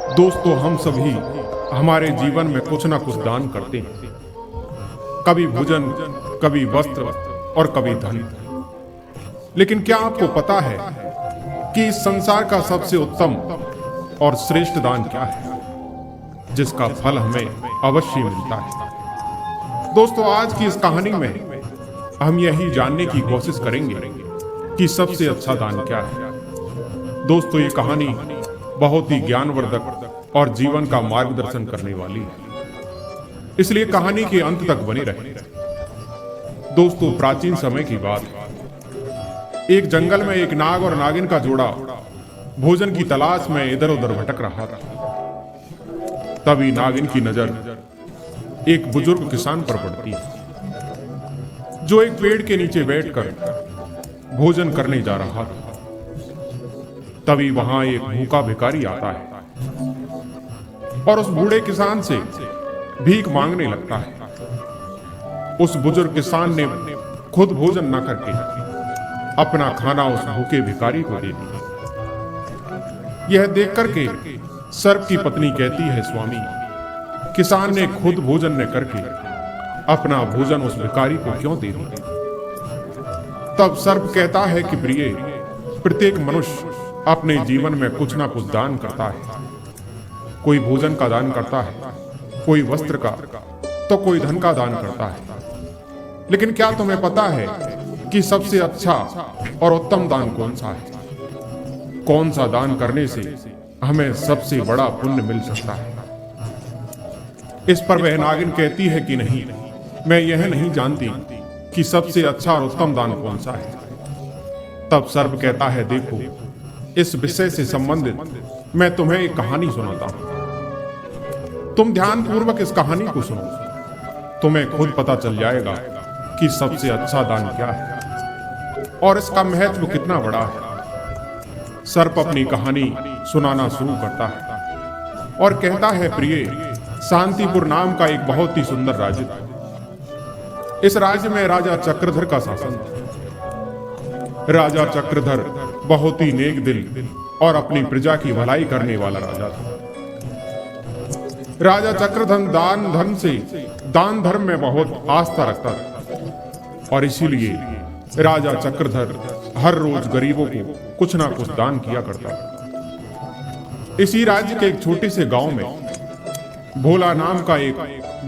दोस्तों, हम सभी हमारे जीवन में कुछ ना कुछ दान करते हैं। कभी भोजन, कभी वस्त्र और कभी धन। लेकिन क्या आपको पता है कि इस संसार का सबसे उत्तम और श्रेष्ठ दान क्या है, जिसका फल हमें अवश्य मिलता है? दोस्तों, आज की इस कहानी में हम यही जानने की कोशिश करेंगे कि सबसे अच्छा दान क्या है। दोस्तों, ये कहानी बहुत ही ज्ञानवर्धक और जीवन का मार्गदर्शन करने वाली है, इसलिए कहानी के अंत तक बने रहें। दोस्तों, प्राचीन समय की बात। एक जंगल में एक नाग और नागिन का जोड़ा भोजन की तलाश में इधर उधर भटक रहा था। तभी नागिन की नजर एक बुजुर्ग किसान पर पड़ती है, जो एक पेड़ के नीचे बैठकर भोजन करने जा रहा था। तभी वहां एक भूखा भिखारी आता है और उस बूढ़े किसान से भीख मांगने लगता है। उस बुजुर्ग किसान ने खुद भोजन न करके अपना खाना उस भूखे भिखारी को दे दिया। यह देख करके सर्प की पत्नी कहती है, स्वामी, किसान ने खुद भोजन न करके अपना भोजन उस भिखारी को क्यों दे दिया? तब सर्प कहता है कि प्रिय, प्रत्येक मनुष्य अपने जीवन में कुछ ना कुछ दान करता है। कोई भोजन का दान करता है, कोई वस्त्र का, तो कोई धन का दान करता है। लेकिन क्या तुम्हें पता है कि सबसे अच्छा और उत्तम दान कौन सा है? कौन सा दान करने से हमें सबसे बड़ा पुण्य मिल सकता है? इस पर वह नागिन कहती है कि नहीं, मैं यह नहीं जानती कि सबसे अच्छा और उत्तम दान कौन सा है। तब सर्प कहता है, देखो, इस विषय से संबंधित मैं तुम्हें एक कहानी सुनाता हूं। तुम ध्यानपूर्वक इस कहानी को सुनो, तुम्हें खुद पता चल जाएगा कि सबसे अच्छा दान क्या है और इसका महत्व कितना बड़ा है। सर्प अपनी कहानी सुनाना शुरू करता है और कहता है, प्रिय, शांतिपुर नाम का एक बहुत ही सुंदर राज्य था। इस राज्य में राजा चक्रधर का शासन था। राजा चक्रधर बहुत ही नेक दिल और अपनी प्रजा की भलाई करने वाला राजा था। राजा चक्रधर दान धर्म में बहुत आस्था रखता था और इसीलिए राजा चक्रधर हर रोज गरीबों को कुछ ना कुछ दान किया करता था। इसी राज्य के एक छोटे से गांव में भोला नाम का एक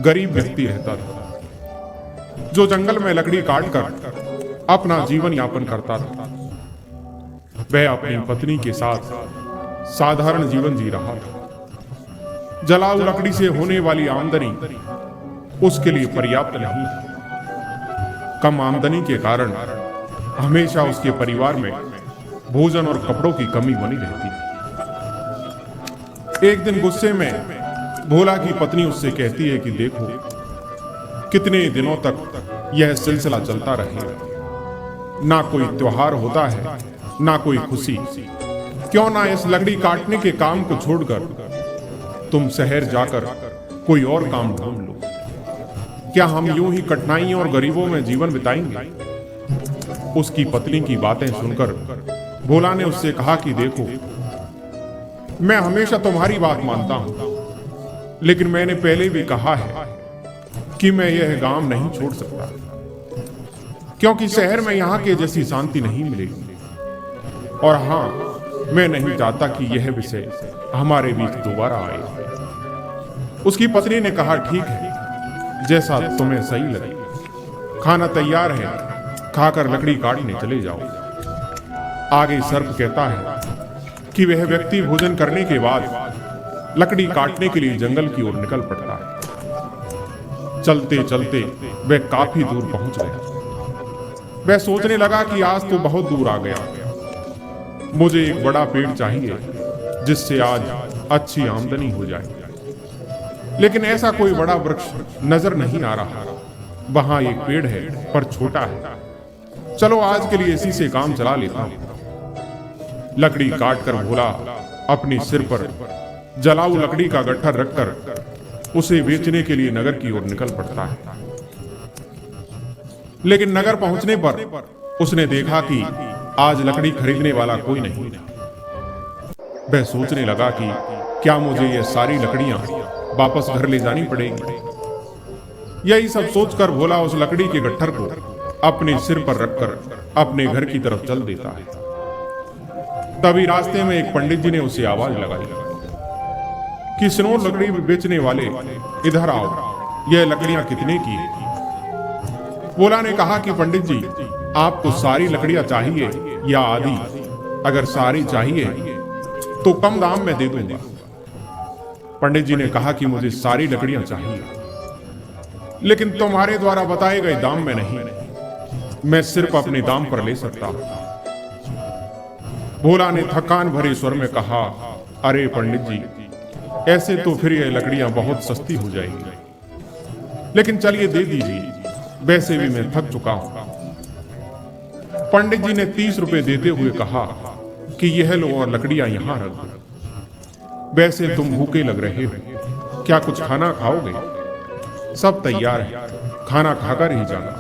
गरीब व्यक्ति रहता था, जो जंगल में लकड़ी काटकर अपना जीवन यापन करता था। वह अपनी पत्नी के साथ साधारण जीवन जी रहा था। जलाऊ लकड़ी से होने वाली आमदनी उसके लिए पर्याप्त नहीं थी। कम आमदनी के कारण हमेशा उसके परिवार में भोजन और कपड़ों की कमी बनी रहती थी। एक दिन गुस्से में भोला की पत्नी उससे कहती है कि देखो, कितने दिनों तक यह सिलसिला चलता रहेगा। ना कोई त्योहार होता है, ना कोई खुशी। क्यों ना इस लकड़ी काटने के काम को छोड़कर तुम शहर जाकर कोई और काम ढूंढ लो। क्या हम यूं ही कठिनाइयों और गरीबों में जीवन बिताएंगे? उसकी पत्नी की बातें सुनकर भोला ने उससे कहा कि देखो, मैं हमेशा तुम्हारी बात मानता हूं, लेकिन मैंने पहले भी कहा है कि मैं यह गांव नहीं छोड़ सकता, क्योंकि शहर में यहां के जैसी शांति नहीं मिलेगी। और हां, मैं नहीं चाहता कि यह विषय हमारे बीच दोबारा आए। उसकी पत्नी ने कहा, ठीक है, जैसा तुम्हें सही लगे। खाना तैयार है, खाकर लकड़ी काटने चले जाओ। आगे सर्प कहता है कि वह व्यक्ति भोजन करने के बाद लकड़ी काटने के लिए जंगल की ओर निकल पड़ता है। चलते चलते वह काफी दूर पहुंच गया। वह सोचने लगा कि आज तो बहुत दूर आ गया, मुझे एक बड़ा पेड़ चाहिए जिससे आज अच्छी आमदनी हो जाए। लेकिन ऐसा कोई बड़ा वृक्ष नजर नहीं आ रहा। वहां एक पेड़ है, पर छोटा है। चलो आज के लिए इसी से काम चला लेता हूं। लकड़ी काटकर भोला अपने सिर पर जलाऊ लकड़ी का गट्ठर रखकर उसे बेचने के लिए नगर की ओर निकल पड़ता है। लेकिन नगर पहुंचने पर उसने देखा कि आज लकड़ी खरीदने वाला कोई नहीं। वह सोचने लगा कि क्या मुझे ये सारी लकड़ियां वापस घर ले जानी पड़ेगी। यही सब सोचकर भोला उस लकड़ी के गट्ठर को अपने सिर पर रखकर अपने घर की तरफ चल देता है। तभी रास्ते में एक पंडित जी ने उसे आवाज लगाई कि सुनो लकड़ी बेचने वाले, इधर आओ, यह लकड़ियां कितने की है? भोला ने कहा कि पंडित जी, आपको सारी लकड़ियां चाहिए या आधी? अगर सारी चाहिए तो कम दाम में दे दूंगा। पंडित जी ने कहा कि मुझे सारी लकड़ियां चाहिए, लेकिन तुम्हारे द्वारा बताए गए दाम में नहीं, मैं सिर्फ अपने दाम पर ले सकता हूं। भोला ने थकान भरे स्वर में कहा, अरे पंडित जी, ऐसे तो फिर ये लकड़ियां बहुत सस्ती हो जाएंगी, लेकिन चलिए दे दीजिए, वैसे भी मैं थक चुका हूं। पंडित जी ने 30 रुपए देते हुए कहा कि यह लो और लकड़ियां यहां रख दो। वैसे तुम भूखे लग रहे हो, क्या कुछ खाना खाओगे? सब तैयार है, खाना खाकर ही जाना।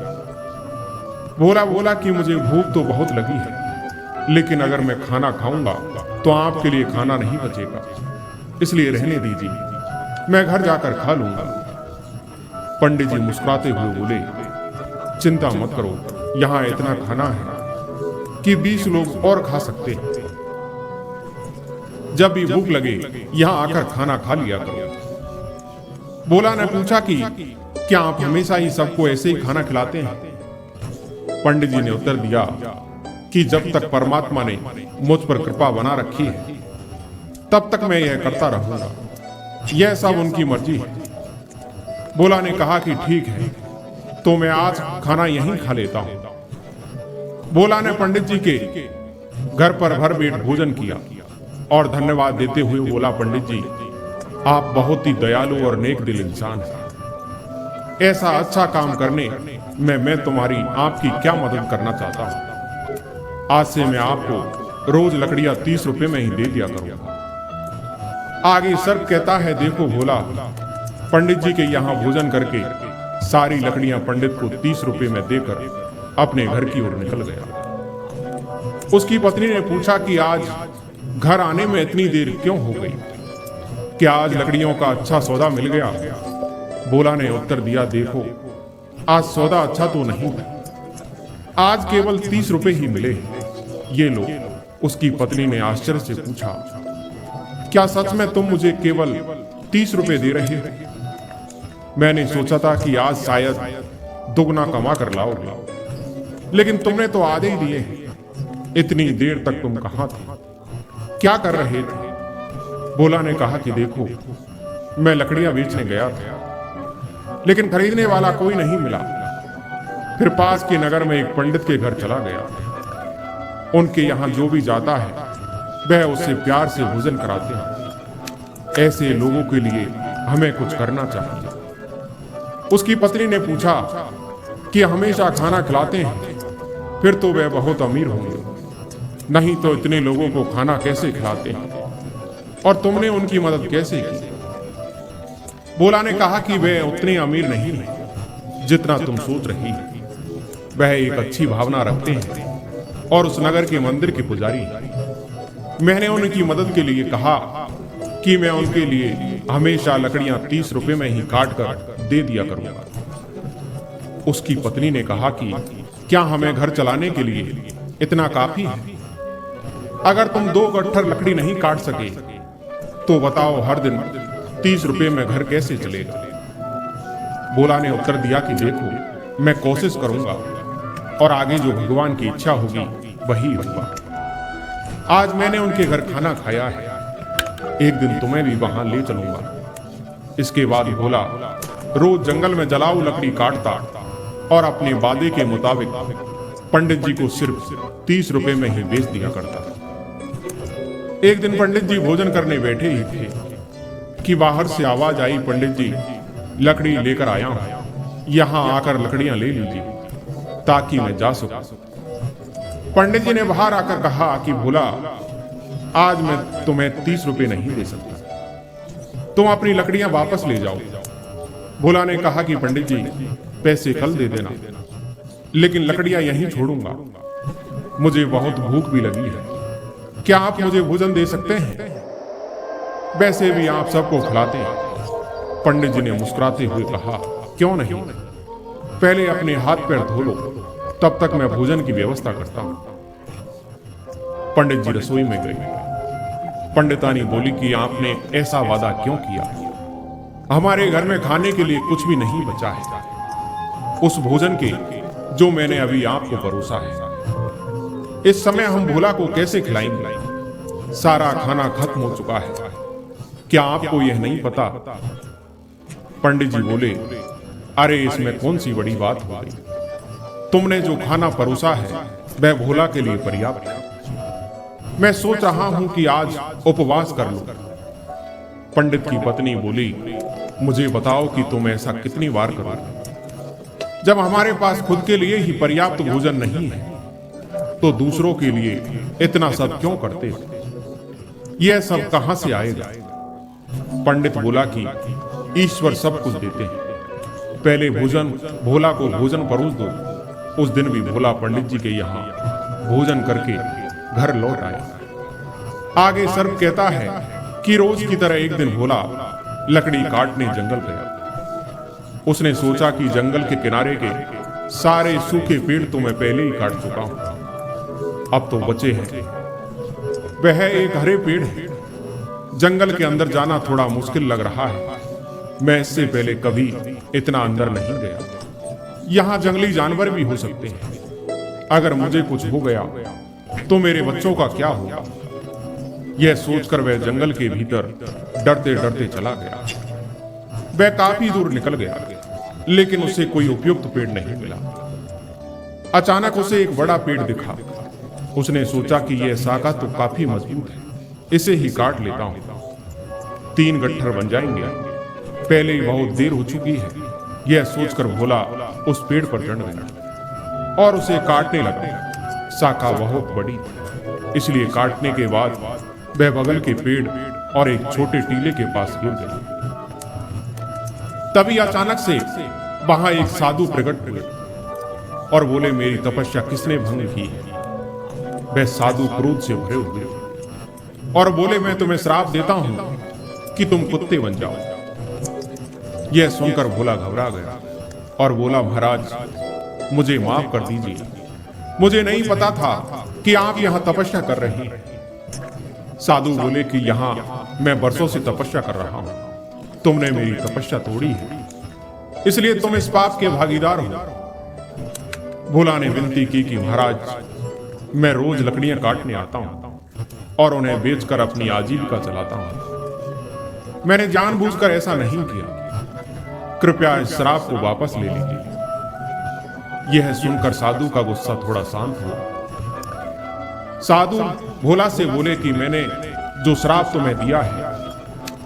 भोला बोला कि मुझे भूख तो बहुत लगी है, लेकिन अगर मैं खाना खाऊंगा तो आपके लिए खाना नहीं बचेगा, इसलिए रहने दीजिए, मैं घर जाकर खा लूंगा। पंडित जी मुस्कुराते हुए बोले, चिंता मत करो, यहां इतना खाना है कि 20 लोग और खा सकते हैं। जब भी भूख लगे यहां आकर खाना खा लिया करो। भोला ने पूछा कि क्या आप हमेशा ही सबको ऐसे ही खाना खिलाते हैं? पंडित जी ने उत्तर दिया कि जब तक परमात्मा ने मुझ पर कृपा बना रखी है, तब तक मैं यह करता रहूंगा, यह सब उनकी मर्जी है। भोला ने कहा कि ठीक है, तो मैं आज खाना यहीं खा लेता हूं। भोला ने पंडित जी के घर पर भर पेट भोजन किया और धन्यवाद देते हुए बोला, पंडित जी, आप बहुत ही दयालु और नेक दिल इंसान हैं। ऐसा अच्छा काम करने में मैं तुम्हारी आपकी क्या मदद करना चाहता हूं। आज से मैं आपको रोज लकड़ियां 30 रुपए में ही दे दिया करूंगा। आगे सर्प कहता है, देखो भोला, पंडित जी के यहाँ भोजन करके सारी लकड़ियां पंडित को 30 रुपए में देकर अपने घर की ओर निकल गया। उसकी पत्नी ने पूछा कि आज घर आने में इतनी देर क्यों हो गई? क्या आज लकड़ियों का अच्छा सौदा मिल गया? भोला ने उत्तर दिया, देखो, आज सौदा अच्छा तो नहीं था, आज केवल 30 रुपए ही मिले। ये लो। उसकी पत्नी ने आश्चर्य से पूछा, क्या सच में तुम मुझे केवल 30 रुपए दे रहे हो? मैंने सोचा था कि आज शायद दुगना कमा कर लाओगे, लेकिन तुमने तो आधे ही दिए हैं। इतनी देर तक तुम कहां थे, क्या कर रहे थे? भोला ने कहा कि देखो, मैं लकड़ियां बेचने गया था, लेकिन खरीदने वाला कोई नहीं मिला। फिर पास के नगर में एक पंडित के घर चला गया। उनके यहां जो भी जाता है वह उससे प्यार से भोजन कराते हैं। ऐसे लोगों के लिए हमें कुछ करना चाहिए। उसकी पत्नी ने पूछा कि हमेशा खाना खिलाते हैं, फिर तो वह बहुत अमीर होंगे, नहीं तो इतने लोगों को खाना कैसे खिलाते हैं? और तुमने उनकी मदद कैसे की? भोला ने कहा कि वे उतने अमीर नहीं हैं जितना तुम सोच रही हो। वह एक अच्छी भावना रखते हैं और उस नगर के मंदिर के पुजारी हैं। मैंने उनकी मदद के लिए कहा कि मैं उनके लिए हमेशा लकड़ियां 30 रुपए में ही काट कर दे दिया करूंगा। उसकी पत्नी ने कहा कि क्या हमें घर चलाने के लिए इतना काफी है? अगर तुम 2 गट्ठर लकड़ी नहीं काट सके तो बताओ, हर दिन 30 रुपए में घर कैसे चलेगा? भोला ने उत्तर दिया कि देखो, मैं कोशिश करूंगा और आगे जो भगवान की इच्छा होगी वही होगा। आज मैंने उनके घर खाना खाया है, एक दिन तुम्हें भी वहां ले चलूंगा। इसके बाद भोला रोज जंगल में जलाऊ लकड़ी काटता और अपने वादे के मुताबिक पंडित जी को सिर्फ 30 रुपए में ही बेच दिया करता था। एक दिन पंडित जी भोजन करने बैठे ही थे कि बाहर से आवाज आई, पंडित जी, लकड़ी लेकर आया हूं, यहां आकर लकड़ियां ले लीजिए ताकि मैं जा सकूं। पंडित जी ने बाहर आकर कहा कि भोला, आज मैं तुम्हें 30 रुपए नहीं दे सकता, तुम अपनी लकड़ियां वापस ले जाओ। भोला ने कहा कि पंडित जी, पैसे कल दे देना, लेकिन लकड़ियां यहीं छोड़ूंगा, मुझे बहुत भूख भी लगी है। क्या आप मुझे भोजन दे सकते हैं? वैसे भी आप सबको खिलाते हैं। पंडित जी ने मुस्कुराते हुए कहा, क्यों नहीं, पहले अपने हाथ पैर धो लो, तब तक मैं भोजन की व्यवस्था करता हूं। पंडित जी रसोई में गए। पंडितानी बोली कि आपने ऐसा वादा क्यों किया? हमारे घर में खाने के लिए कुछ भी नहीं बचा है, उस भोजन के जो मैंने अभी आपको परोसा है। इस समय हम भोला को कैसे खिलाएंगे? सारा खाना खत्म हो चुका है। क्या आपको यह नहीं पता? पंडित जी बोले, अरे इसमें कौन सी बड़ी बात हो गई? तुमने जो खाना परोसा है वह भोला के लिए पर्याप्त है। मैं सोच रहा हूं कि आज उपवास कर लूं। पंडित की पत्नी बोली, मुझे बताओ कि तुम ऐसा कितनी बार करोगे? जब हमारे पास खुद के लिए ही पर्याप्त भोजन नहीं है तो दूसरों के लिए इतना सब क्यों करते हो? यह सब कहां से आएगा? पंडित बोला कि ईश्वर सब कुछ देते हैं, पहले भोला को भोजन परोस दो। उस दिन भी भोला पंडित जी के यहाँ भोजन करके घर लौट आए। आगे सर्प कहता है कि रोज की तरह एक दिन भोला लकड़ी काटने जंगल गया। उसने सोचा कि जंगल के किनारे के सारे सूखे पेड़ तो मैं पहले ही काट चुका हूं, अब तो बचे हैं वह एक हरे पेड़ है। जंगल के अंदर जाना थोड़ा मुश्किल लग रहा है, मैं इससे पहले कभी इतना अंदर नहीं गया। यहां जंगली जानवर भी हो सकते हैं, अगर मुझे कुछ हो गया तो मेरे बच्चों का क्या होगा? यह सोचकर वह जंगल के भीतर डरते डरते चला गया। वह काफी दूर निकल गया, लेकिन उसे कोई उपयुक्त पेड़ नहीं मिला। अचानक उसे एक बड़ा पेड़ दिखा। उसने सोचा कि यह शाखा तो काफी मजबूत है, इसे ही काट लेता हूं, 3 गट्ठर बन जाएंगे। पहले ही बहुत देर हो चुकी है। यह सोचकर भोला उस पेड़ पर चढ़ गया और उसे काटने लगा। शाखा बहुत बड़ी थी, इसलिए काटने के बाद वह बगल के पेड़ और एक छोटे टीले के पास गिर गया। तभी अचानक से वहां एक साधु प्रकट हुए और बोले, मेरी तपस्या किसने भंग की है? वह साधु क्रोध से भरे हुए और बोले, मैं तुम्हें श्राप देता हूं कि तुम कुत्ते बन जाओ। यह सुनकर भोला घबरा गया और बोला, महाराज मुझे माफ कर दीजिए, मुझे नहीं पता था कि आप यहां तपस्या कर रहे हैं। साधु बोले कि यहां मैं बरसों से तपस्या कर रहा हूं, तुमने मेरी तपस्या तोड़ी है, इसलिए तुम इस पाप के भागीदार हो। भोला ने विनती की कि महाराज मैं रोज लकड़ियां काटने आता हूं और उन्हें बेचकर अपनी आजीविका चलाता हूं। मैंने जानबूझकर ऐसा नहीं किया, कृपया इस श्राप को वापस ले लीजिए। यह सुनकर साधु का गुस्सा थोड़ा शांत हुआ। साधु भोला से बोले कि मैंने जो श्राप तुम्हें दिया है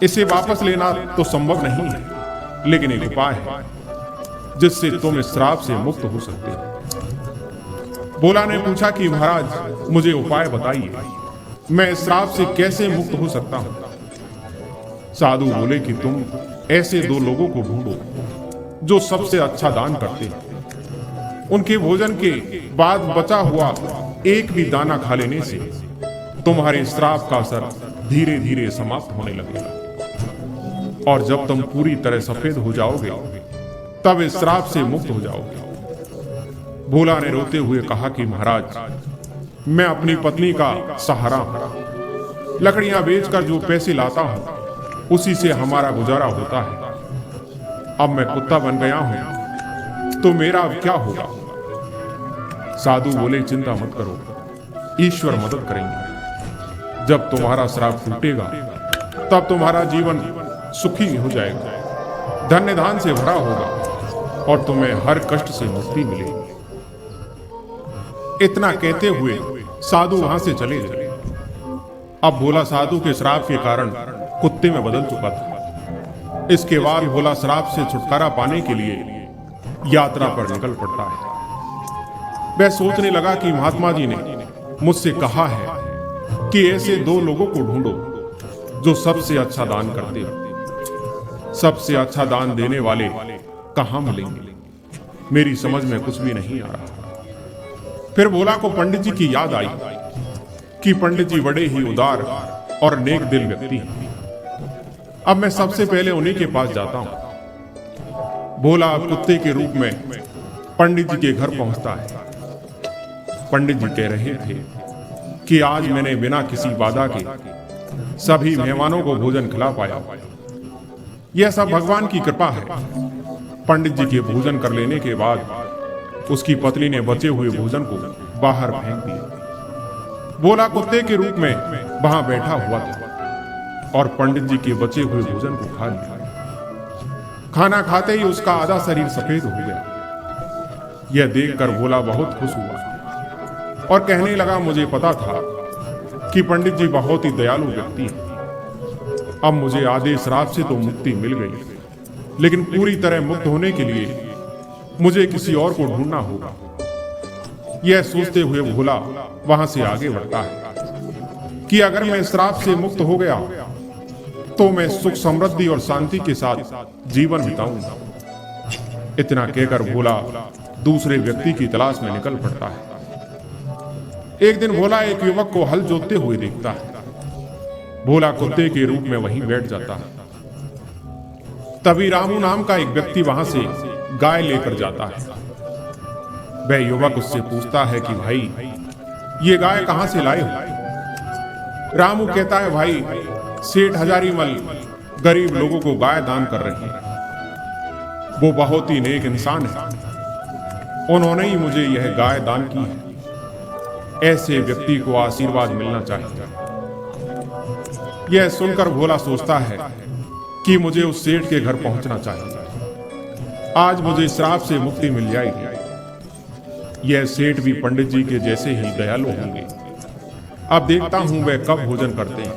इसे वापस लेना तो संभव नहीं है, लेकिन एक उपाय है जिससे तुम इस श्राप से मुक्त हो सकते हो। भोला ने पूछा कि महाराज मुझे उपाय बताइए, मैं इस श्राप से कैसे मुक्त हो सकता हूं? साधु बोले कि तुम ऐसे 2 लोगों को ढूंढो जो सबसे अच्छा दान करते हैं। उनके भोजन के बाद बचा हुआ एक भी दाना खा लेने से तुम्हारे श्राप का असर धीरे धीरे समाप्त होने लगेगा, और जब तुम पूरी तरह सफेद हो जाओगे तब इस श्राप से मुक्त हो जाओगे। भोला ने रोते हुए कहा कि महाराज मैं अपनी पत्नी का सहारा हूं, लकड़ियां बेचकर जो पैसे लाता हूं उसी से हमारा गुजारा होता है। अब मैं कुत्ता बन गया हूं तो मेरा अब क्या होगा? साधु बोले, चिंता मत करो, ईश्वर मदद करेंगे। जब तुम्हारा श्राप टूटेगा तब तुम्हारा जीवन सुखी हो जाएगा, धन्य धान से भरा होगा और तुम्हें हर कष्ट से मुक्ति मिलेगी। इतना कहते हुए साधु वहां से चले गए। अब भोला साधु के श्राप के कारण कुत्ते में बदल चुका था। इसके बाद भोला श्राप से छुटकारा पाने के लिए यात्रा पर निकल पड़ता है। वह सोचने लगा कि महात्मा जी ने मुझसे कहा है कि ऐसे 2 लोगों को ढूंढो जो सबसे अच्छा दान करते हो। सबसे अच्छा दान देने वाले कहां मिलेंगे? मेरी समझ में कुछ भी नहीं आ रहा। फिर भोला को पंडित जी की याद आई। कि पंडित जी बड़े ही उदार और नेक दिल व्यक्ति हैं। अब मैं सबसे पहले उन्हीं के पास जाता हूं। भोला कुत्ते के रूप में पंडित जी के घर पहुंचता है। पंडित जी कह रहे थे कि आज मैंने बिना किसी बाधा के सभी मेहमानों को भोजन खिला पाया। यह सब भगवान की कृपा है। पंडित जी के भोजन कर लेने के बाद उसकी पत्नी ने बचे हुए भोजन को बाहर फेंक दिया। भोला कुत्ते के रूप में वहां बैठा हुआ था और पंडित जी के बचे हुए भोजन को खा लिया। खाना खाते ही उसका आधा शरीर सफेद हो गया। यह देखकर भोला बहुत खुश हुआ और कहने लगा, मुझे पता था कि पंडित जी बहुत ही दयालु व्यक्ति हैं। अब मुझे आधे श्राप से तो मुक्ति मिल गई, लेकिन पूरी तरह मुक्त होने के लिए मुझे किसी और को ढूंढना होगा। यह सोचते हुए भोला वहां से आगे बढ़ता है कि अगर मैं श्राप से मुक्त हो गया तो मैं सुख समृद्धि और शांति के साथ जीवन बिताऊंगा। इतना कहकर भोला दूसरे व्यक्ति की तलाश में निकल पड़ता है। एक दिन भोला एक युवक को हल जोतते हुए देखता है। भोला कुत्ते के रूप में वहीं बैठ जाता है। तभी रामू नाम का एक व्यक्ति वहां से गाय लेकर जाता है। वह युवक उससे पूछता है कि भाई, ये गाय कहां से लाए हो? रामू कहता है, भाई सेठ हजारीमल गरीब लोगों को गाय दान कर रहे हैं। वो बहुत ही नेक इंसान है। उन्होंने ही मुझे यह गाय दान की है। ऐसे व्यक्ति को आशीर्वाद मिलना चाहिए। यह सुनकर भोला सोचता है कि मुझे उस सेठ के घर पहुंचना चाहिए। आज मुझे श्राप से मुक्ति मिल जाएगी। यह सेठ भी पंडित जी के जैसे ही दयालु होंगे। अब देखता हूं वह कब भोजन करते हैं।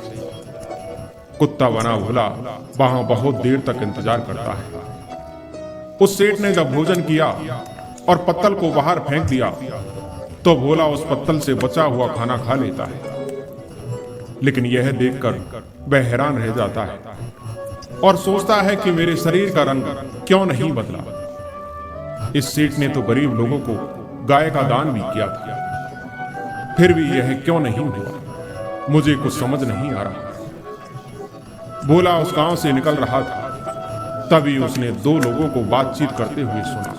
कुत्ता बना भोला वहां बहुत देर तक इंतजार करता है। उस सेठ ने जब भोजन किया और पत्तल को बाहर फेंक दिया तो भोला उस पत्तल से बचा हुआ खाना खा लेता है। लेकिन यह देखकर वह हैरान रह जाता है और सोचता है कि मेरे शरीर का रंग क्यों नहीं बदला। इस सेठ ने तो गरीब लोगों को गाय का दान भी किया था, फिर भी यह क्यों नहीं हुआ? मुझे कुछ समझ नहीं आ रहा। भोला उस गांव से निकल रहा था, तभी उसने दो लोगों को बातचीत करते हुए सुना।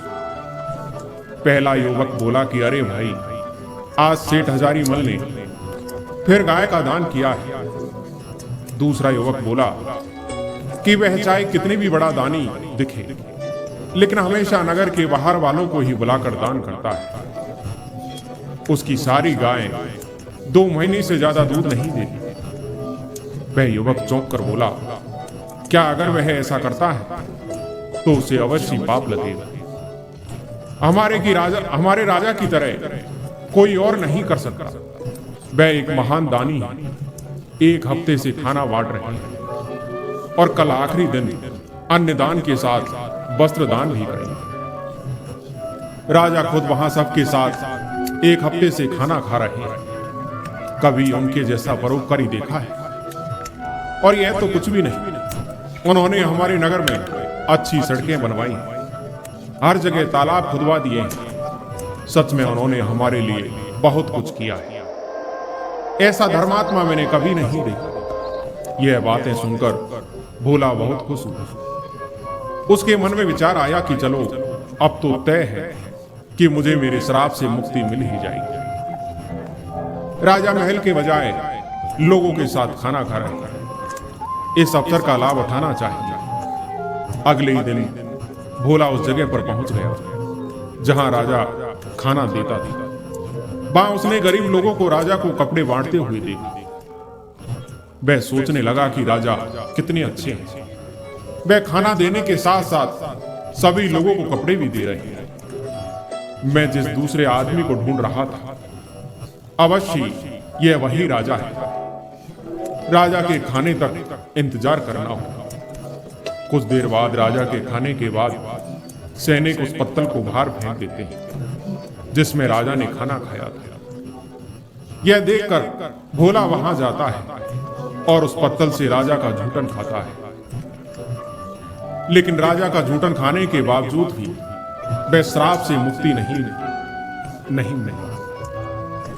पहला युवक बोला कि अरे भाई, आज सेठ हजारीमल ने फिर गाय का दान किया है। दूसरा युवक बोला कि वह चाहे कितनी भी बड़ा दानी दिखे, लेकिन हमेशा नगर के बाहर वालों को ही बुलाकर दान करता है। उसकी सारी गायें 2 महीने से ज्यादा दूध नहीं देती। वह युवक चौंक कर बोला, क्या अगर वह ऐसा करता है तो उसे अवश्य पाप लगेगा। हमारे राजा की तरह कोई और नहीं कर सकता। वह एक महान दानी है। 1 हफ्ते से खाना बांट रहे हैं और कल आखिरी दिन अन्न दान के साथ वस्त्र दान भी करेंगे। राजा खुद वहां सबके साथ 1 हफ्ते से खाना खा रहे हैं। कभी उनके जैसा परोपकारी देखा है? और यह तो कुछ भी नहीं। उन्होंने हमारे नगर में अच्छी सड़कें बनवाई हैं, हर जगह तालाब खुदवा दिए हैं। सच में उन्होंने हमारे लिए बहुत कुछ किया है। ऐसा धर्मात्मा मैंने कभी नहीं देखा। यह बातें सुनकर भोला बहुत खुश हुआ। उसके मन में विचार आया कि चलो अब तो तय है कि मुझे मेरे श्राप से मुक्ति मिल ही जाएगी। राजा महल के बजाय लोगों के साथ खाना खा रहे हैं। इस अवसर का लाभ उठाना चाहिए। अगले ही दिन भोला उस जगह पर पहुंच गया जहां राजा खाना देता था। वहां उसने गरीब लोगों को राजा को कपड़े बांटते हुए देखा। वह सोचने लगा कि राजा कितने अच्छे हैं। वह खाना देने के साथ साथ सभी लोगों को कपड़े भी दे रहे हैं। मैं जिस दूसरे आदमी को ढूंढ रहा था, अवश्य यह वही राजा है। राजा के खाने तक इंतजार करना होगा। कुछ देर बाद राजा के खाने के बाद सैनिक उस पत्तल को बाहर फेंक देते हैं जिसमें राजा ने खाना खाया था। यह देखकर भोला वहां जाता है और उस पत्तल से राजा का झूठन खाता है। लेकिन राजा का झूठन खाने के बावजूद भी वह श्राप से मुक्ति नहीं।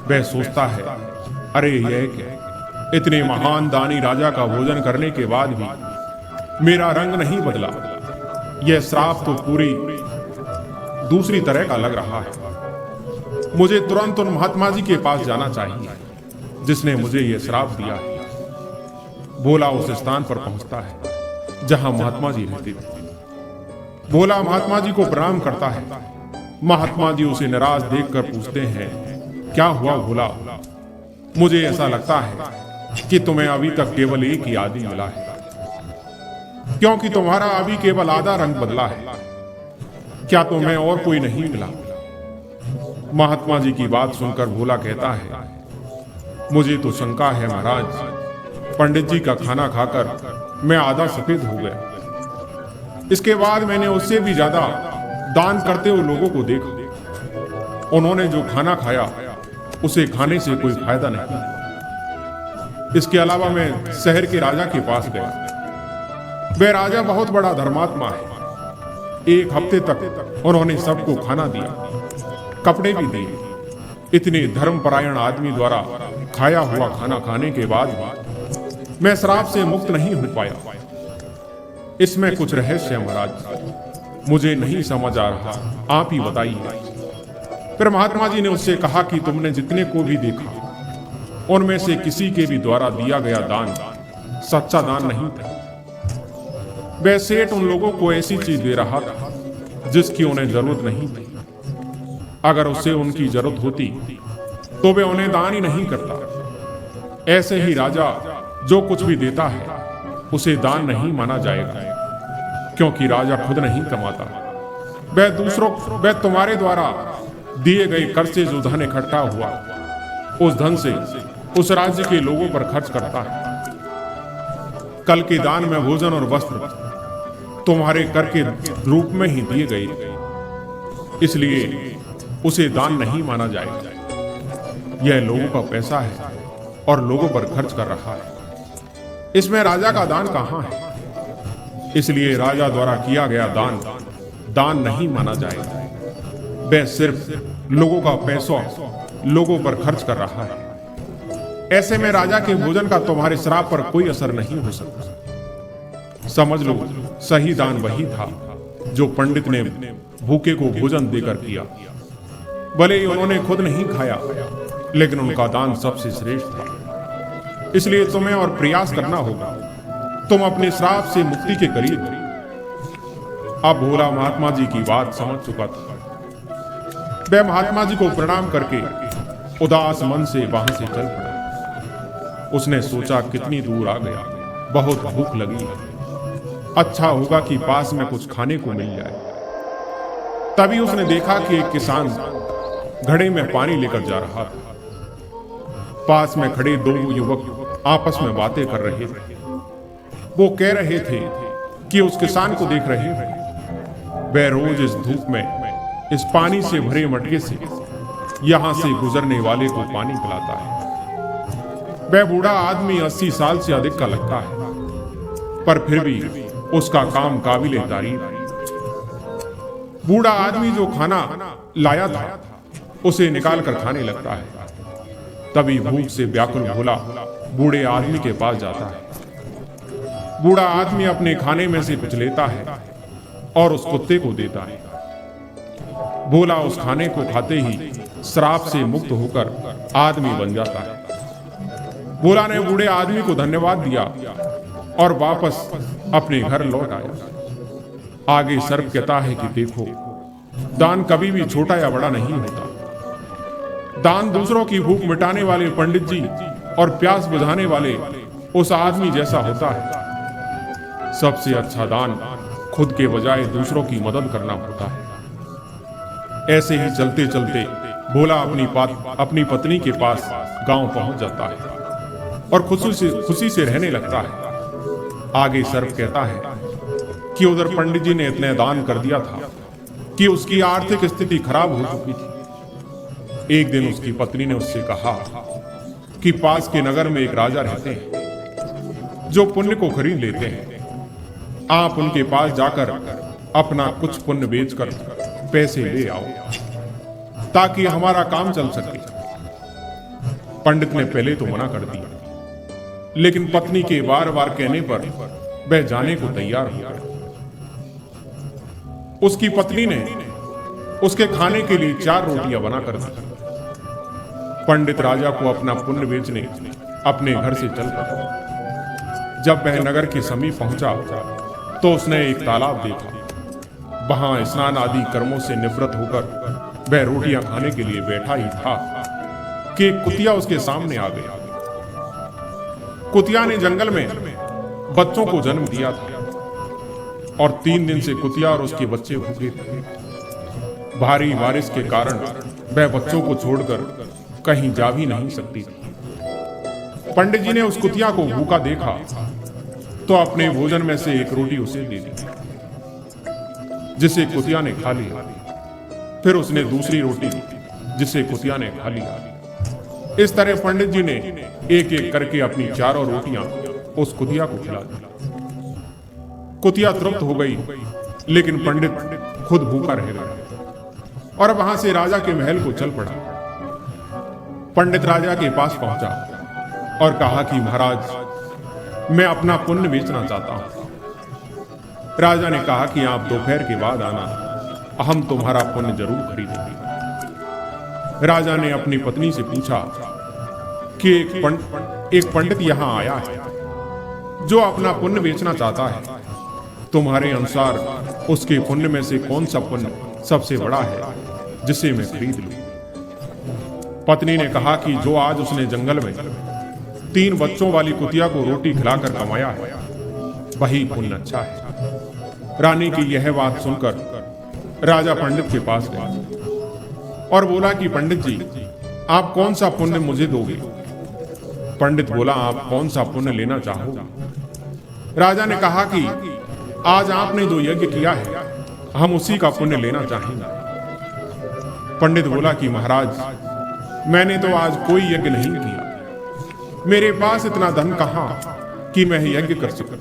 वह सोचता है अरे यह क्या, इतने महान दानी राजा का भोजन करने के बाद भी मेरा रंग नहीं बदला। यह श्राप तो पूरी दूसरी तरह का लग रहा है। मुझे तुरंत उन महात्मा जी के पास जाना चाहिए जिसने मुझे यह श्राप दिया है। भोला उस स्थान पर पहुंचता है जहां महात्मा जी रहते थे। भोला महात्मा जी को प्रणाम करता है। महात्मा जी उसे निराश देखकर पूछते हैं, क्या हुआ भोला? मुझे ऐसा लगता है कि तुम्हें अभी तक केवल एक ही आदमी मिला है, क्योंकि तुम्हारा अभी केवल आधा रंग बदला है। क्या तुम्हें और कोई नहीं मिला? महात्मा जी की बात सुनकर भोला कहता है, मुझे तो शंका है महाराज, पंडित जी का खाना खाकर मैं आधा सफेद हो गया। इसके बाद मैंने उससे भी ज्यादा दान करते हुए लोगों को देखा। उन्होंने जो खाना खाया उसे खाने से कोई फायदा नहीं। इसके अलावा मैं शहर के राजा के पास गया। वह राजा बहुत बड़ा धर्मात्मा है। एक हफ्ते तक उन्होंने सबको खाना दिया, कपड़े भी दिए। इतने धर्मपरायण आदमी द्वारा खाया हुआ खाना खाने के बाद भी मैं श्राप से मुक्त नहीं हो पाया। इसमें कुछ रहस्य है महाराज, मुझे नहीं समझ आ रहा, आप ही बताइए। फिर महात्मा जी ने उससे कहा कि तुमने जितने को भी देखा उनमें से किसी के भी द्वारा दिया गया दान सच्चा दान नहीं था। वह सेठ उन लोगों को ऐसी चीज दे रहा था जिसकी उन्हें जरूरत नहीं थी। अगर उससे उनकी जरूरत होती तो वे उन्हें दान ही नहीं करता। ऐसे ही राजा जो कुछ भी देता है उसे दान नहीं माना जाएगा, क्योंकि राजा खुद नहीं कमाता। वह तुम्हारे द्वारा दिए गए कर से जो धन इकट्ठा हुआ उस धन से उस राज्य के लोगों पर खर्च करता है। कल के दान में भोजन और वस्त्र तुम्हारे कर के रूप में ही दिए गए, इसलिए उसे दान नहीं माना जाएगा। यह लोगों का पैसा है और लोगों पर खर्च कर रहा है। इसमें राजा का दान कहां है? इसलिए राजा द्वारा किया गया दान नहीं माना जाएगा। वह सिर्फ लोगों का पैसा लोगों पर खर्च कर रहा है। ऐसे में राजा के भोजन का तुम्हारे श्राप पर कोई असर नहीं हो सकता। समझ लो, सही दान वही था जो पंडित ने भूखे को भोजन देकर किया। भले ही उन्होंने खुद नहीं खाया, लेकिन उनका दान सबसे श्रेष्ठ था। इसलिए तुम्हें और प्रयास करना होगा। तुम अपने श्राप से मुक्ति के करीब हो। अब भोला महात्मा जी की बात समझ चुका था। वह महात्मा जी को प्रणाम करके उदास मन से वहां से चल पड़ा। उसने सोचा कितनी दूर आ गया, बहुत भूख लगी है, अच्छा होगा कि पास में कुछ खाने को मिल जाए। तभी उसने देखा कि एक किसान घड़े में पानी लेकर जा रहा था। पास में खड़े दो युवक आपस में बातें कर रहे थे। वो कह रहे थे कि उस किसान को देख रहे हैं, वह रोज इस धूप में इस पानी से भरे मटके से यहां से गुजरने वाले को पानी पिलाता है। वह बूढ़ा आदमी 80 साल से अधिक का लगता है, पर फिर भी उसका काम काबिले तारीफ है। बूढ़ा आदमी जो खाना लाया था उसे निकाल कर खाने लगता है। तभी भूख से व्याकुल भोला बूढ़े आदमी के पास जाता है। बूढ़ा आदमी अपने खाने में से कुछ लेता है और उस कुत्ते को देता है। भोला उस खाने को खाते ही श्राप से मुक्त होकर आदमी बन जाता है। भोला ने बूढ़े आदमी को धन्यवाद दिया और वापस अपने घर लौट आया। आगे सर्प कहता है कि देखो, दान कभी भी छोटा या बड़ा नहीं होता। दान दूसरों की भूख मिटाने वाले पंडित जी और प्यास बुझाने वाले उस आदमी जैसा होता है। सबसे अच्छा दान खुद के बजाय दूसरों की मदद करना होता है। ऐसे ही चलते चलते भोला अपनी पत्नी के पास गांव पहुंच जाता है और खुशी से रहने लगता है। आगे सर्प कहता है कि उधर पंडित जी ने इतने दान कर दिया था कि उसकी आर्थिक स्थिति खराब हो चुकी थी। एक दिन उसकी पत्नी ने उससे कहा कि पास के नगर में एक राजा रहते हैं जो पुण्य को खरीद लेते हैं। आप उनके पास जाकर अपना कुछ पुण्य बेचकर पैसे ले आओ ताकि हमारा काम चल सके। पंडित ने पहले तो मना कर दिया, लेकिन पत्नी के बार बार कहने पर वह जाने को तैयार हो गया। उसकी पत्नी ने उसके खाने के लिए 4 रोटियां बनाकर दी। पंडित राजा को अपना पुण्य बेचने अपने घर से चल पड़ा। जब वह नगर के समीप पहुंचा तो उसने एक तालाब देखा। वहां स्नान आदि कर्मों से निवृत्त होकर वह रोटियां खाने के लिए बैठा ही था कि एक कुतिया उसके सामने आ गया। कुतिया ने जंगल में बच्चों को जन्म दिया था और 3 दिन से कुतिया और उसके बच्चे भूखे थे। भारी बारिश के कारण वह बच्चों को छोड़कर कहीं जा भी नहीं सकती थी। पंडित जी ने उस कुतिया को भूखा देखा तो अपने भोजन में से एक रोटी उसे दे दी, जिसे कुतिया ने खा लिया। फिर उसने दूसरी रोटी दी, जिसे कुतिया ने खा लिया। इस तरह पंडित जी ने एक एक करके अपनी 4 रोटियां उस कुतिया को खिला दी। कुतिया तृप्त हो गई, लेकिन पंडित खुद भूखा रह गया और वहां से राजा के महल को चल पड़ा। पंडित राजा के पास पहुंचा और कहा कि महाराज, मैं अपना पुण्य बेचना चाहता हूं। राजा ने कहा कि आप दोपहर के बाद आना, हम तुम्हारा पुण्य जरूर खरीदेंगे। राजा ने अपनी पत्नी से पूछा कि एक पंडित यहां आया है जो अपना पुण्य बेचना चाहता है। तुम्हारे अनुसार उसके पुण्य में से कौन सा पुण्य सबसे बड़ा है जिसे मैं खरीद लूं? पत्नी ने कहा कि जो आज उसने जंगल में 3 बच्चों वाली कुतिया को रोटी खिलाकर कमाया है, वही पुण्य अच्छा है। रानी की यह बात सुनकर राजा पंडित के पास गया और बोला कि पंडित जी, आप कौन सा पुण्य मुझे दोगे? पंडित बोला, आप कौन सा पुण्य लेना चाहोगे? राजा ने कहा कि आज आपने जो यज्ञ किया है, हम उसी का पुण्य लेना चाहेंगे। पंडित बोला कि महाराज, मैंने तो आज कोई यज्ञ नहीं किया। मेरे पास इतना धन कहां कि मैं यज्ञ कर सकूं।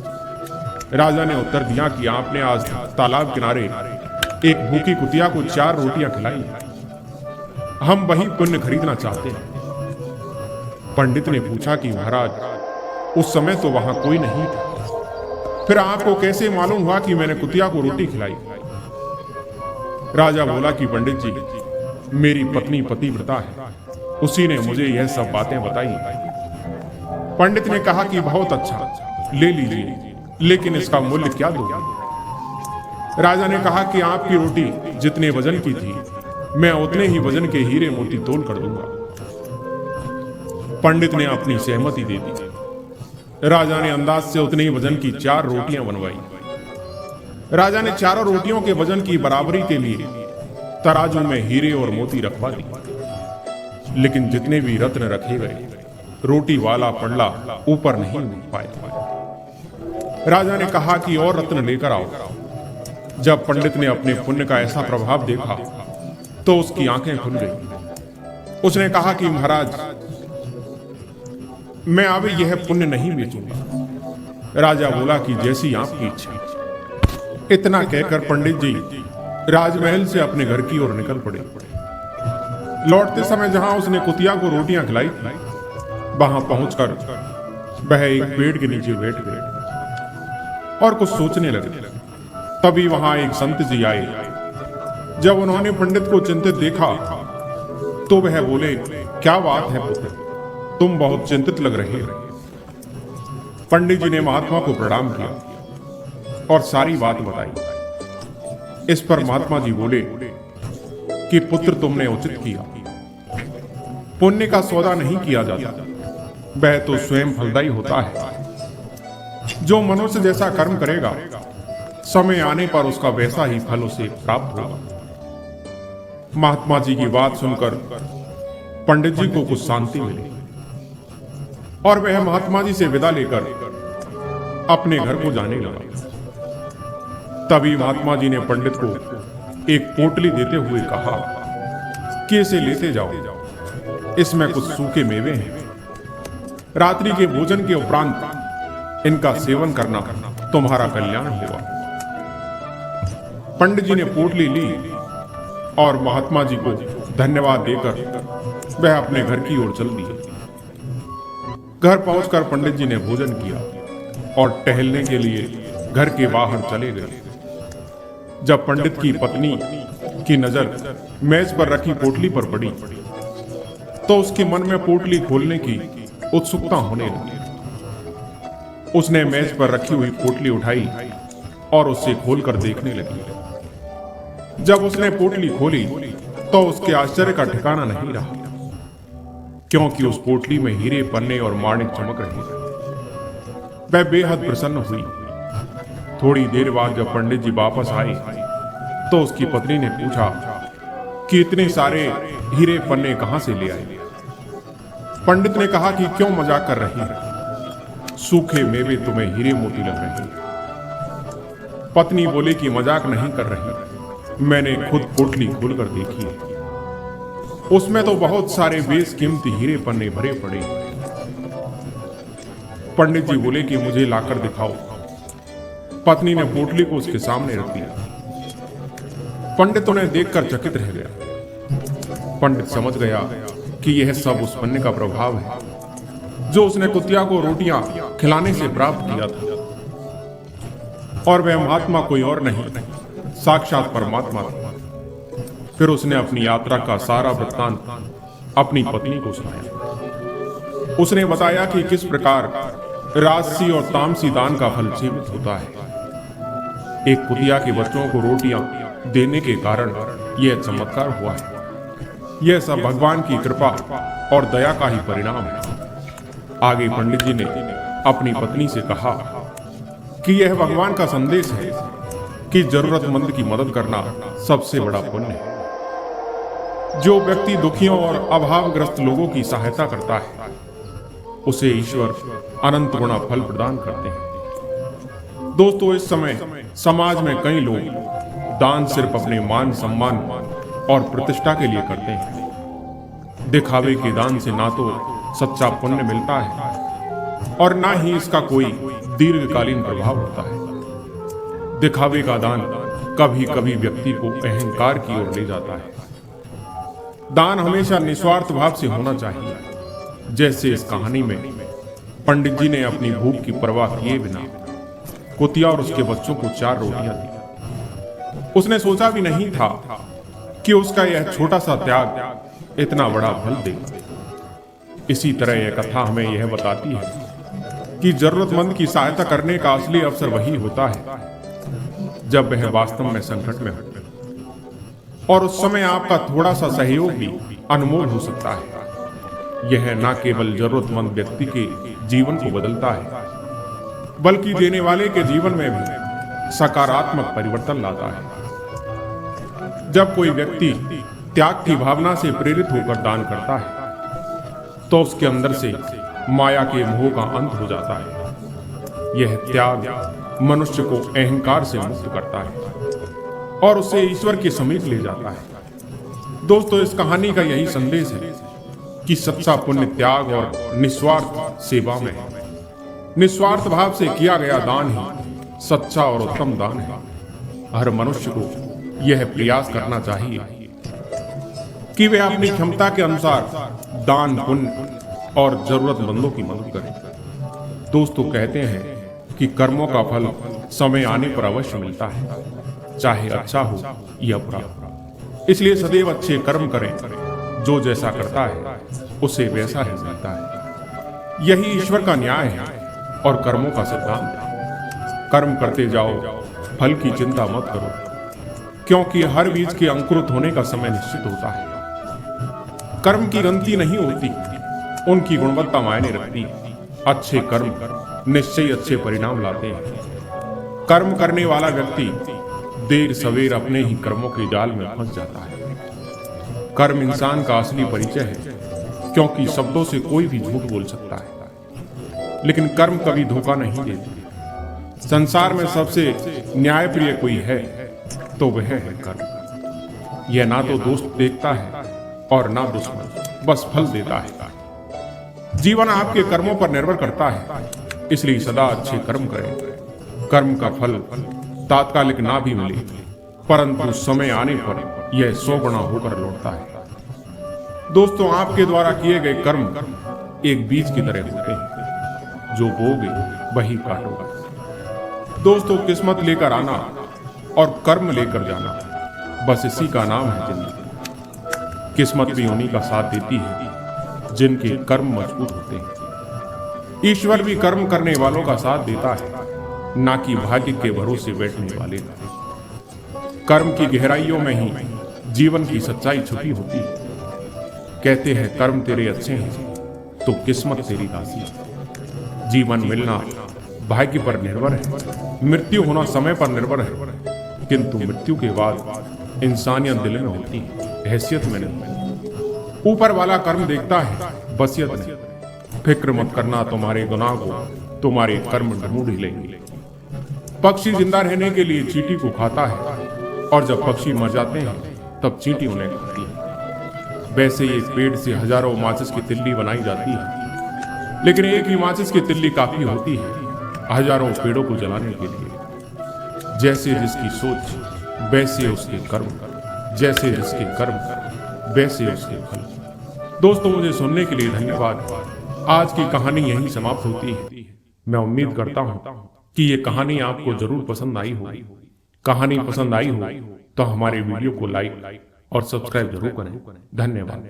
राजा ने उत्तर दिया कि आपने आज तालाब किनारे एक भूखी कुतिया को 4 रोटियां खिलाई, हम वही पुण्य खरीदना चाहते हैं। पंडित ने पूछा कि महाराज, उस समय तो वहां कोई नहीं था, फिर आपको कैसे मालूम हुआ कि मैंने कुतिया को रोटी खिलाई? राजा बोला कि पंडित जी, मेरी पत्नी पतिव्रता है, उसी ने मुझे यह सब बातें बताई। पंडित ने कहा कि बहुत अच्छा, ले लीजिए, लेकिन इसका मूल्य क्या दोगे? राजा ने कहा कि आपकी रोटी जितने वजन की थी, मैं उतने ही वजन के हीरे मोती तोल कर दूंगा। पंडित ने अपनी सहमति दे दी। राजा ने अंदाज से उतने ही वजन की 4 रोटियां बनवाई। राजा ने 4 रोटियों के वजन की बराबरी के लिए तराजू में हीरे और मोती रखवा दी, लेकिन जितने भी रत्न रखे गए, रोटी वाला पंडला ऊपर नहीं उठ पाया। राजा ने कहा कि और रत्न लेकर आओ। जब पंडित ने अपने पुण्य का ऐसा प्रभाव देखा तो उसकी आंखें खुल गई। उसने कहा कि महाराज, मैं अब यह पुण्य नहीं बेचूंगा। राजा बोला कि जैसी आपकी इच्छा। इतना कहकर पंडित जी राजमहल से अपने घर की ओर निकल पड़े। लौटते समय जहां उसने कुतिया को रोटियां खिलाई थी, वहां पहुंचकर वह एक पेड़ के नीचे बैठ गए और कुछ सोचने लगे। तभी वहां एक संत जी आए। जब उन्होंने पंडित को चिंतित देखा तो वह बोले, क्या बात है पुत्र, तुम बहुत चिंतित लग रहे हो। पंडित जी ने महात्मा को प्रणाम किया और सारी बात बताई। इस पर महात्मा जी बोले कि पुत्र, तुमने उचित किया। पुण्य का सौदा नहीं किया जाता, वह तो स्वयं फलदायी होता है। जो मनुष्य जैसा कर्म करेगा, समय आने पर उसका वैसा ही फल उसे प्राप्त होगा। महात्मा जी की बात सुनकर पंडित जी को कुछ शांति मिली और वह महात्मा जी से विदा लेकर अपने घर को जाने लगा। तभी महात्मा जी ने पंडित को एक पोटली देते हुए कहा कि इसे लेते जाओ, इसमें कुछ सूखे मेवे हैं। रात्रि के भोजन के उपरांत इनका सेवन करना तुम्हारा कल्याण होगा। पंडित जी ने पोटली ली और महात्मा जी को धन्यवाद देकर वह अपने घर की ओर चल दिए। घर पहुंचकर पंडित जी ने भोजन किया और टहलने के लिए घर के बाहर चले गए। जब पंडित की पत्नी की नजर मेज पर रखी पोटली पर पड़ी तो उसके मन में पोटली खोलने की उत्सुकता होने लगी। उसने मेज पर रखी हुई पोटली उठाई और उसे खोलकर देखने लगी। जब उसने पोटली खोली तो उसके आश्चर्य का ठिकाना नहीं रहा, क्योंकि उस पोटली में हीरे, पन्ने और माणिक चमक रहे थे। वह बेहद प्रसन्न हुई। थोड़ी देर बाद जब पंडित जी वापस आए तो उसकी पत्नी ने पूछा कि इतने सारे हीरे पन्ने कहां से ले आए। पंडित ने कहा कि क्यों मजाक कर रही है, सूखे मेवे तुम्हें हीरे मोती लग रहे हैं। पत्नी बोली कि मजाक नहीं कर रही, मैंने खुद पोटली खोलकर देखी है, उसमें तो बहुत सारे बेशकीमती हीरे पन्ने भरे पड़े। पंडित जी बोले कि मुझे लाकर दिखाओ। पत्नी ने पोटली को उसके सामने रख दिया। पंडित उन्हें देखकर चकित रह गया। पंडित समझ गया कि यह सब उस पन्ने का प्रभाव है जो उसने कुतिया को रोटियां खिलाने से प्राप्त किया था, और वह महात्मा कोई और नहीं, साक्षात परमात्मा था। फिर उसने अपनी यात्रा का सारा वृत्तांत अपनी पत्नी को सुनाया। उसने बताया कि किस प्रकार राजसी और तामसी दान का फल सीमित होता है। एक कुतिया के बच्चों को रोटियां देने के कारण यह चमत्कार हुआ है। यह सब भगवान की कृपा और दया का ही परिणाम है। आगे पंडित जी ने अपनी पत्नी से कहा कि यह भगवान का संदेश है कि जरूरतमंद की मदद करना सबसे बड़ा पुण्य है। जो व्यक्ति दुखियों और अभावग्रस्त लोगों की सहायता करता है उसे ईश्वर अनंत गुना फल प्रदान करते हैं। दोस्तों, इस समय समाज में कई लोग दान सिर्फ अपने मान सम्मान और प्रतिष्ठा के लिए करते हैं। दिखावे के दान से ना तो सच्चा पुण्य मिलता है और ना ही इसका कोई दीर्घकालीन प्रभाव होता है। दिखावे का दान कभी कभी व्यक्ति को अहंकार की ओर ले जाता है। दान हमेशा निस्वार्थ भाव से होना चाहिए। जैसे इस कहानी में पंडित जी ने अपनी भूख की परवाह किए बिना कुतिया और उसके बच्चों को 4 रोटियां दी। उसने सोचा भी नहीं था कि उसका यह छोटा सा त्याग इतना बड़ा फल दे। इसी तरह यह कथा हमें यह बताती है कि जरूरतमंद की सहायता करने का असली अवसर वही होता है जब वह वास्तव में संकट में हो, और उस समय आपका थोड़ा सा सहयोग भी अनमोल हो सकता है। यह न केवल जरूरतमंद व्यक्ति के जीवन को बदलता है, बल्कि देने वाले के जीवन में भी सकारात्मक परिवर्तन लाता है। जब कोई व्यक्ति त्याग की भावना से प्रेरित होकर दान करता है तो उसके अंदर से माया के मोह का अंत हो जाता है। यह त्याग मनुष्य को अहंकार से मुक्त करता है और उसे ईश्वर के समीप ले जाता है। दोस्तों, इस कहानी का यही संदेश है कि सच्चा पुण्य त्याग और निस्वार्थ सेवा में है। निस्वार्थ भाव से किया गया दान ही सच्चा और उत्तम दान है। हर मनुष्य को यह प्रयास करना चाहिए कि वे अपनी क्षमता के अनुसार दान, पुण्य और जरूरतमंदों की मदद करें। दोस्तों, कहते हैं कि कर्मों का फल समय आने पर अवश्य मिलता है, चाहे अच्छा हो या बुरा। इसलिए सदैव अच्छे कर्म करें। जो जैसा करता है उसे वैसा ही मिलता है। यही ईश्वर का न्याय है और कर्मों का सिद्धांत है। कर्म करते जाओ, फल की चिंता मत करो, क्योंकि हर बीज के अंकुरित होने का समय निश्चित होता है। कर्म की गिनती नहीं होती, उनकी गुणवत्ता मायने रखती है। अच्छे कर्म निश्चय अच्छे परिणाम लाते हैं। कर्म करने वाला व्यक्ति देर सवेर अपने ही कर्मों के जाल में फंस जाता है। कर्म इंसान का असली परिचय है, क्योंकि शब्दों से कोई भी झूठ बोल सकता है, लेकिन कर्म कभी धोखा नहीं देते। संसार में सबसे न्यायप्रिय कोई है तो वह है कर्म। यह ना तो दोस्त देखता है और ना दुश्मन, बस फल देता है। जीवन आपके कर्मों पर निर्भर करता है, इसलिए सदा अच्छे कर्म करें। कर्म का फल तात्कालिक ना भी मिले, परंतु समय आने पर यह 100 गुना होकर लौटता है। दोस्तों, आपके द्वारा किए गए कर्म एक बीज की तरह होते हैं। जो बोगे वही काटोगे। दोस्तों, किस्मत लेकर आना और कर्म लेकर जाना, बस इसी का नाम है जिंदगी। किस्मत भी उन्हीं का साथ देती है जिनके कर्म मजबूत होते हैं। ईश्वर भी कर्म करने वालों का साथ देता है, ना कि भाग्य के भरोसे बैठने वाले का। कर्म की गहराइयों में ही जीवन की सच्चाई छुपी होती है। कहते हैं कर्म तेरे अच्छे हैं तो किस्मत तेरी दासी है। जीवन मिलना भाग्य पर निर्भर है, मृत्यु होना समय पर निर्भर है, किंतु मृत्यु के बाद इंसानियत दिल में होती है, हैसियत में नहीं। ऊपर वाला कर्म देखता है, वसीयत नहीं। फिक्र मत करना तुम्हारे गुनाह को, तुम्हारे कर्म ढूंढ ही लेंगे। पक्षी जिंदा रहने के लिए चींटी को खाता है, और जब पक्षी मर जाते हैं तब चींटी उन्हें खाती है। वैसे एक पेड़ से हजारों माचिस की तिल्ली बनाई जाती है, लेकिन एक ही माचिस की तिल्ली काफी होती है हजारों पेड़ों को जलाने के लिए। जैसे जिसकी सोच वैसे उसके कर्म, जैसे जिसके कर्म वैसे उसके फल। दोस्तों, मुझे सुनने के लिए धन्यवाद। आज की कहानी यहीं समाप्त होती है। मैं उम्मीद करता हूं कि ये कहानी आपको जरूर पसंद आई होगी। कहानी पसंद आई हो तो हमारे वीडियो को लाइक और सब्सक्राइब जरूर करें। धन्यवाद।